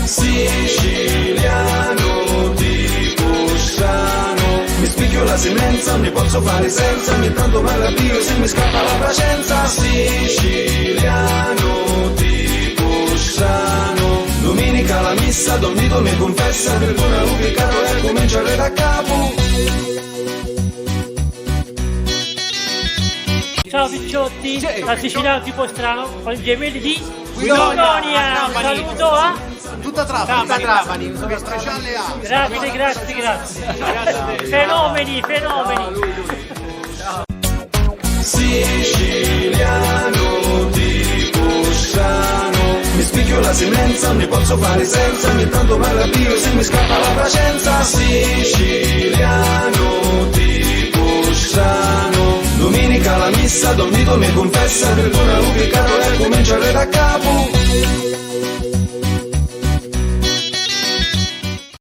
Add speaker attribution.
Speaker 1: Siciliano tipo strano, mi spicchio la semenza, mi posso fare senza, ogni tanto mi arrabbio se mi scappa la pazienza. Siciliano tipo strano, domenica la messa, Don Vito mi confessa, perdona l'ho peccato e cominciare da capo.
Speaker 2: Ciao picciotti, da Siciliano tipo strano, con i gemelli di
Speaker 3: Guidonia.
Speaker 2: Un saluto a...
Speaker 3: Tutta Trapani, un saluto speciale a...
Speaker 2: Grazie. Fenomeni.
Speaker 1: Siciliano tipo strano, mi spicchio la semenza, mi posso fare senza, ogni tanto mi arrabbio se mi scappa la pazienza. Siciliano tipo strano, domenica la messa, Don Vito mi confessa, perdona l'ho peccato e cominciare da capo.